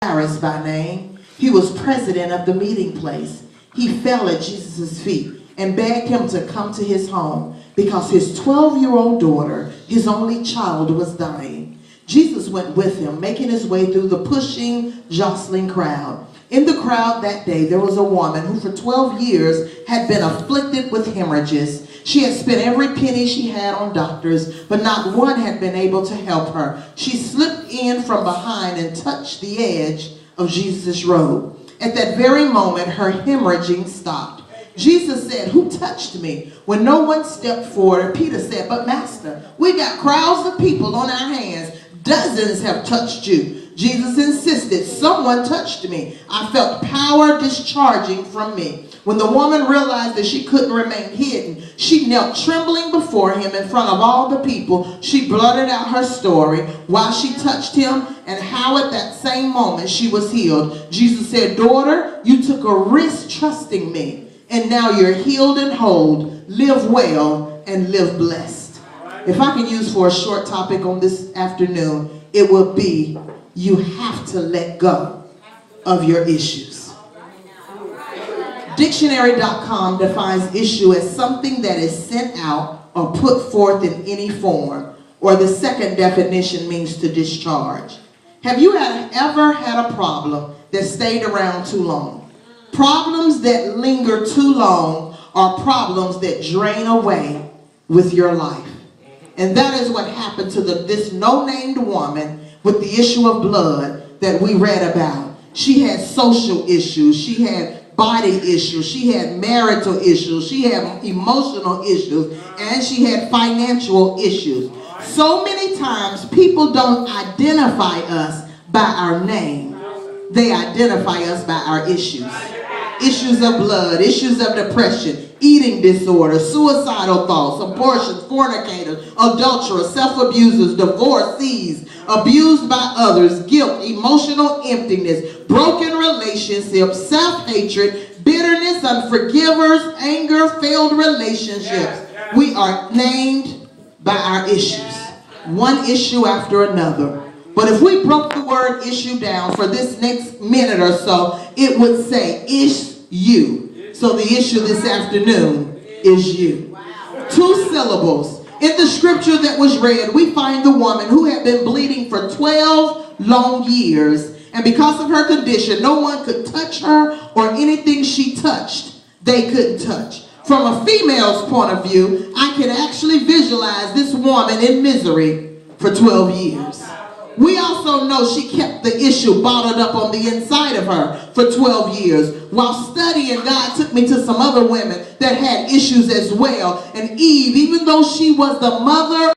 Jairus by name. He was president of the meeting place. He fell at Jesus' feet and begged him to come to his home because his 12-year-old daughter, his only child, was dying. Jesus went with him, making his way through the pushing, jostling crowd. In the crowd that day, there was a woman who for 12 years had been afflicted with hemorrhages. She had spent every penny she had on doctors, but not one had been able to help her. She slipped in from behind and touched the edge of Jesus' robe. At that very moment, her hemorrhaging stopped. Jesus said, "Who touched me?" When no one stepped forward, Peter said, "But Master, we got crowds of people on our hands. Dozens have touched you." Jesus insisted, "Someone touched me. I felt power discharging from me." When the woman realized that she couldn't remain hidden, she knelt trembling before him in front of all the people. She blurted out her story, why she touched him, and how at that same moment she was healed. Jesus said, "Daughter, you took a risk trusting me, and now you're healed and whole. Live well and live blessed." If I can use for a short topic on this afternoon, it would be, you have to let go of your issues. Dictionary.com defines issue as something that is sent out or put forth in any form, or the second definition means to discharge. Have you ever had a problem that stayed around too long? Problems that linger too long are problems that drain away with your life. And that is what happened to this no-named woman with the issue of blood that we read about. She had social issues. She had body issues. She had marital issues. She had emotional issues. And she had financial issues. So many times people don't identify us by our name. They identify us by our issues. Issues of blood, issues of depression, eating disorders, suicidal thoughts, abortions, fornicators, adulterers, self-abusers, divorcees, abused by others, guilt, emotional emptiness, broken relationships, self-hatred, bitterness, unforgivers, anger, failed relationships. We are named by our issues, one issue after another. But if we broke the word issue down for this next minute or so, it would say, "Is you." So the issue this afternoon is you. 2 syllables. In the scripture that was read, we find the woman who had been bleeding for 12 long years. And because of her condition, no one could touch her, or anything she touched, they couldn't touch. From a female's point of view, I can actually visualize this woman in misery for 12 years. We also know she kept the issue bottled up on the inside of her for 12 years. While studying, God took me to some other women that had issues as well. And Eve, even though she was the mother